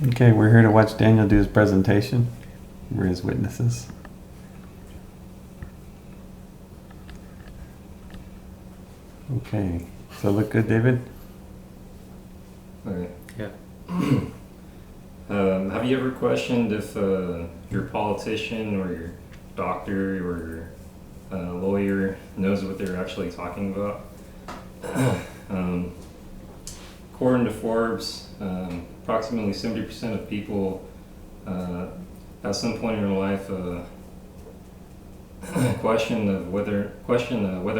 Okay, we're here to watch Daniel do his presentation. We're his witnesses. Okay, so look good, David? Okay. Yeah. Have you ever questioned if your politician or your doctor or your lawyer knows what they're actually talking about? According to Forbes, approximately 70% of people at some point in their life question whether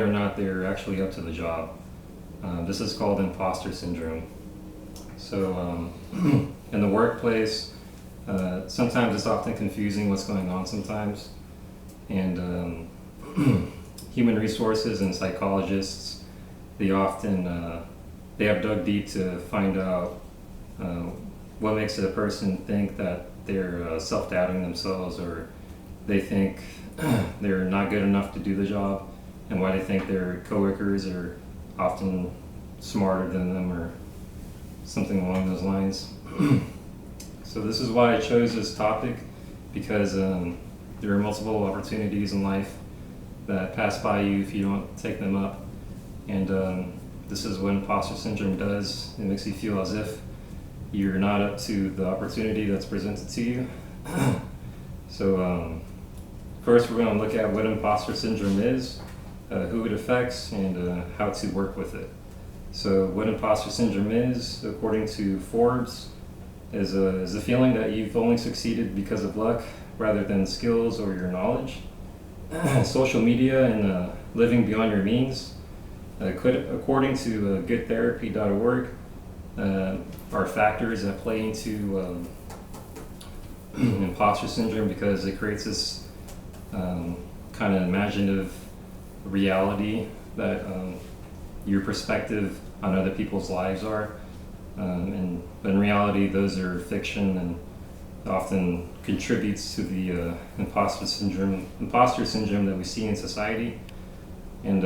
or not they're actually up to the job. This is called imposter syndrome. So in the workplace, sometimes it's often confusing what's going on sometimes, and human resources and psychologists, they often they have dug deep to find out what makes a person think that they're self-doubting themselves, or they think they're not good enough to do the job, and why they think their coworkers are often smarter than them or something along those lines. So this is why I chose this topic, because there are multiple opportunities in life that pass by you if you don't take them up, and this is what imposter syndrome does. It makes you feel as if you're not up to the opportunity that's presented to you. So first we're going to look at what imposter syndrome is, who it affects, and how to work with it. So what imposter syndrome is, according to Forbes, is a feeling that you've only succeeded because of luck rather than skills or your knowledge. Social media and living beyond your means, according to goodtherapy.org, are factors that play into imposter syndrome, because it creates this kind of imaginative reality that your perspective on other people's lives are, but in reality those are fiction, and often contributes to the imposter syndrome that we see in society. And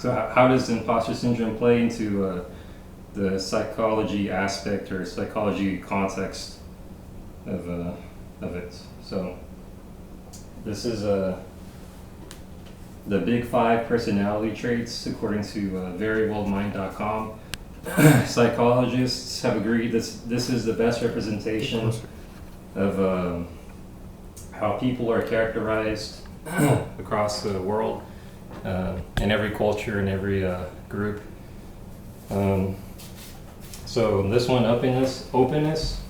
so how does imposter syndrome play into the psychology aspect or psychology context of it? So this is the big 5 personality traits, according to veryworldmind.com. Psychologists have agreed this is the best representation of how people are characterized across the world, in every culture, in every group. So this one, openness,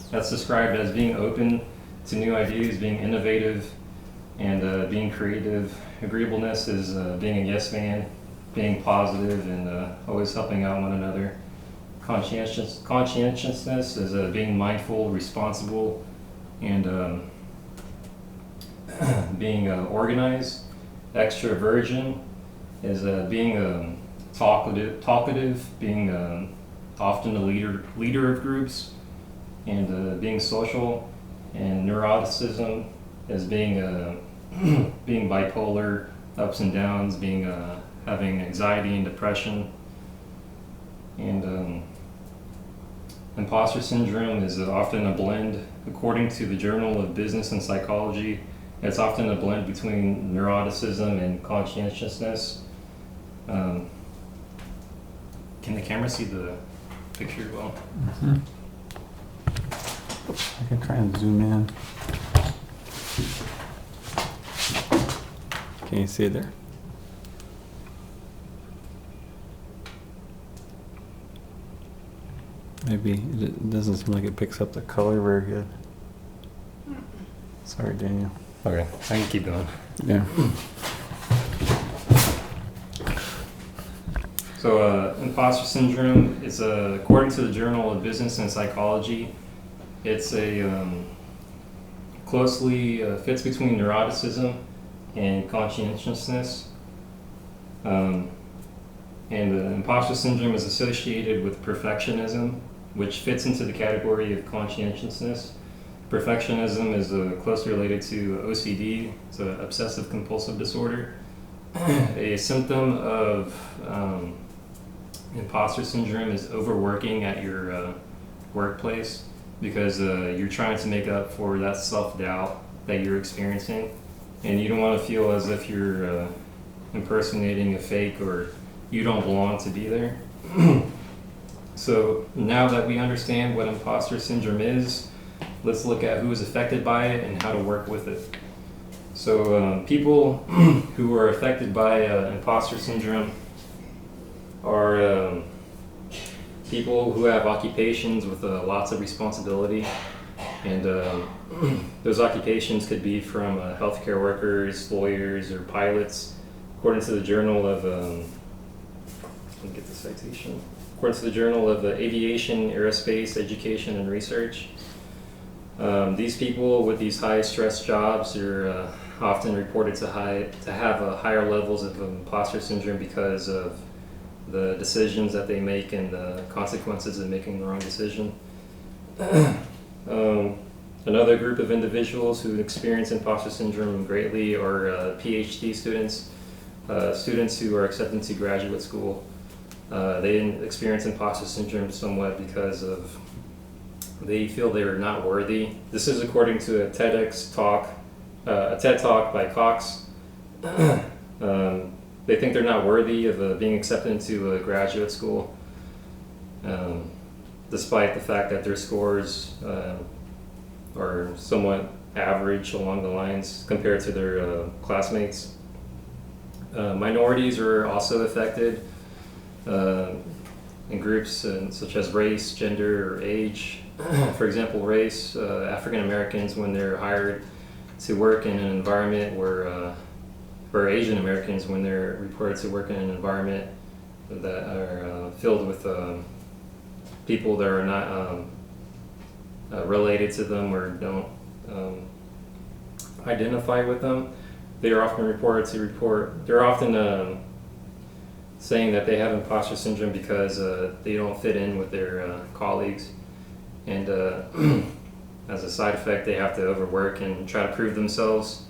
that's described as being open to new ideas, being innovative, and being creative. Agreeableness is being a yes man, being positive, and always helping out one another. Conscientiousness is being mindful, responsible, and being organized. Extroversion is being talkative, being often a leader of groups, and being social. And neuroticism is being being bipolar, ups and downs, being having anxiety and depression. And imposter syndrome is often a blend, according to the Journal of Business and Psychology. It's often a blend between neuroticism and conscientiousness. Can the camera see the picture well? Mm-hmm. I can try and zoom in. Can you see it there? Maybe it doesn't seem like it picks up the color very good. Sorry, Daniel. Okay, I can keep going. Yeah. So imposter syndrome is, according to the Journal of Business and Psychology, it's a closely fits between neuroticism and conscientiousness. And imposter syndrome is associated with perfectionism, which fits into the category of conscientiousness. Perfectionism is closely related to OCD, it's an obsessive compulsive disorder. A symptom of imposter syndrome is overworking at your workplace because you're trying to make up for that self-doubt that you're experiencing, and you don't want to feel as if you're impersonating a fake or you don't belong to be there. So now that we understand what imposter syndrome is, let's look at who is affected by it and how to work with it. So people who are affected by imposter syndrome are people who have occupations with lots of responsibility, and those occupations could be from healthcare workers, lawyers, or pilots. According to the Journal of, let me get the citation. According to the Journal of Aviation, Aerospace, Education, and Research, these people with these high stress jobs are often reported to have higher levels of imposter syndrome because of the decisions that they make and the consequences of making the wrong decision. Another group of individuals who experience imposter syndrome greatly are PhD students, students who are accepted to graduate school. They experience imposter syndrome somewhat because of they feel they are not worthy. This is according to a TEDx talk, a TED talk by Cox. They think they're not worthy of being accepted into a graduate school, despite the fact that their scores are somewhat average along the lines compared to their classmates. Minorities are also affected in groups such as race, gender, or age. For example, race, African Americans, when they're hired to work in an environment where, or Asian Americans, when they're reported to work in an environment that are filled with people that are not related to them or don't identify with them, they are often they're often saying that they have imposter syndrome because they don't fit in with their colleagues. And as a side effect, they have to overwork and try to prove themselves.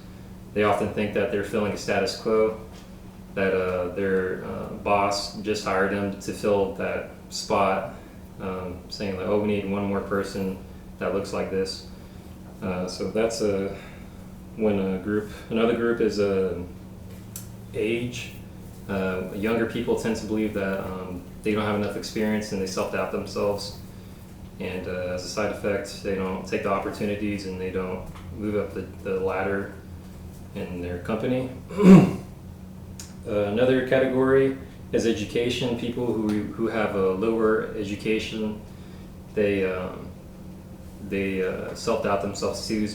They often think that they're filling a status quo, that their boss just hired them to fill that spot, saying like, oh, we need one more person that looks like this. So that's when another group is age. Younger people tend to believe that they don't have enough experience and they self-doubt themselves. And as a side effect, they don't take the opportunities and they don't move up the ladder in their company. Another category is education. People who have a lower education, they self-doubt themselves too.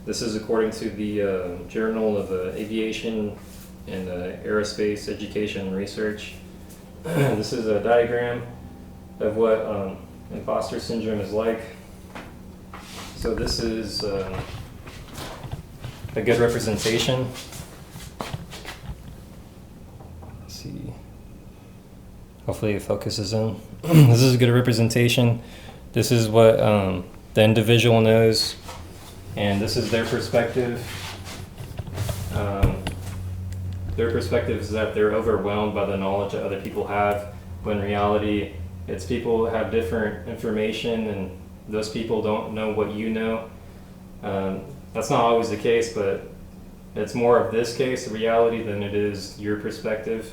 This is according to the Journal of Aviation and Aerospace, Education, and Research. This is a diagram of what imposter syndrome is like. So this is a good representation. Let's see. Hopefully it focuses in. This is a good representation. This is what the individual knows, and this is their perspective. Their perspective is that they're overwhelmed by the knowledge that other people have, when in reality, it's people have different information and those people don't know what you know. That's not always the case, but it's more of this case, the reality, than it is your perspective.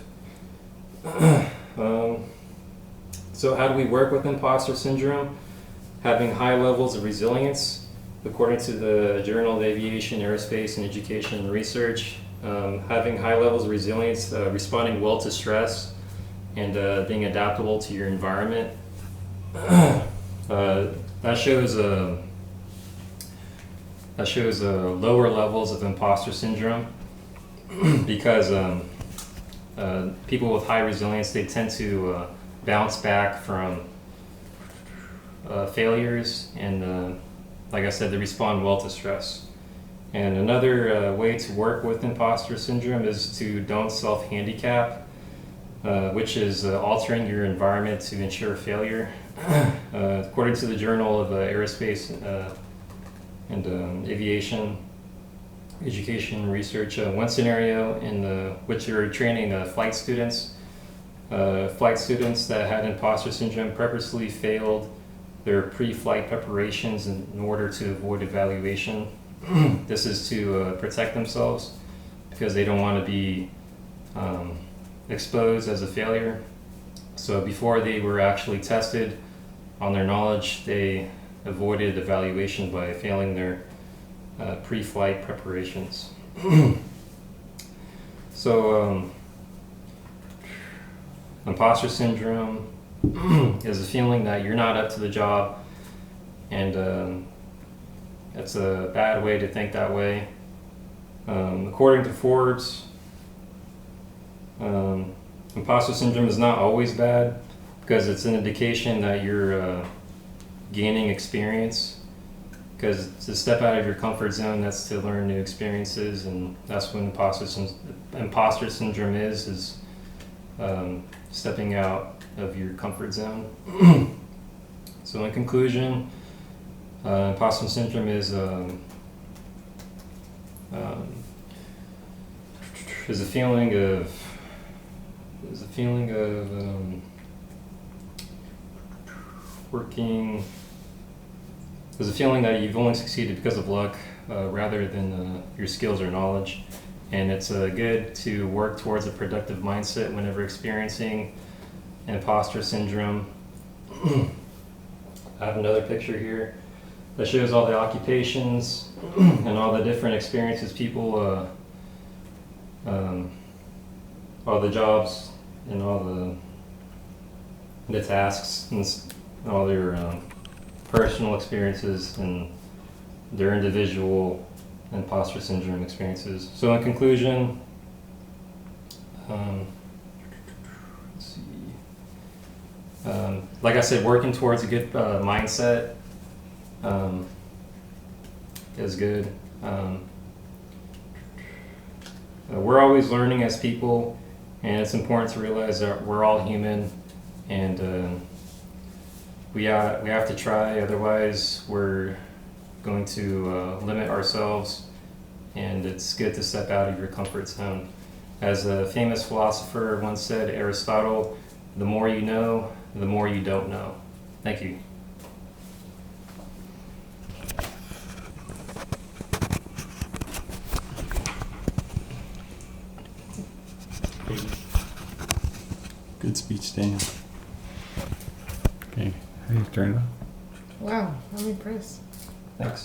So how do we work with imposter syndrome? Having high levels of resilience, according to the Journal of Aviation, Aerospace, and Education and Research. Having high levels of resilience, responding well to stress, and being adaptable to your environment. That shows lower levels of imposter syndrome because people with high resilience, they tend to bounce back from failures, and like I said, they respond well to stress. And another way to work with imposter syndrome is to don't self-handicap, which is altering your environment to ensure failure. According to the Journal of Aerospace and Aviation, Education and Research, one scenario in which you're training flight students, flight students that had imposter syndrome purposely failed their pre-flight preparations in order to avoid evaluation. This is to protect themselves because they don't want to be exposed as a failure. So before they were actually tested on their knowledge, they avoided evaluation by failing their pre-flight preparations. So imposter syndrome is a feeling that you're not up to the job, and it's a bad way to think that way. According to Forbes, imposter syndrome is not always bad because it's an indication that you're gaining experience. Because to step out of your comfort zone, that's to learn new experiences, and that's what imposter syndrome is stepping out of your comfort zone. So in conclusion, imposter syndrome is a feeling of working. There's a feeling that you've only succeeded because of luck rather than your skills or knowledge. And it's good to work towards a productive mindset whenever experiencing imposter syndrome. I have another picture here that shows all the occupations and all the different experiences people, all the jobs and all the tasks and all their personal experiences and their individual imposter syndrome experiences. So in conclusion, let's see. Like I said, working towards a good mindset is good. We're always learning as people, and it's important to realize that we're all human, and we have to try, otherwise we're going to limit ourselves, and it's good to step out of your comfort zone. As a famous philosopher once said, Aristotle, the more you know, the more you don't know. Thank you. Good speech, Daniel. Okay, how do you turn it off? Wow, I'm impressed. Thanks.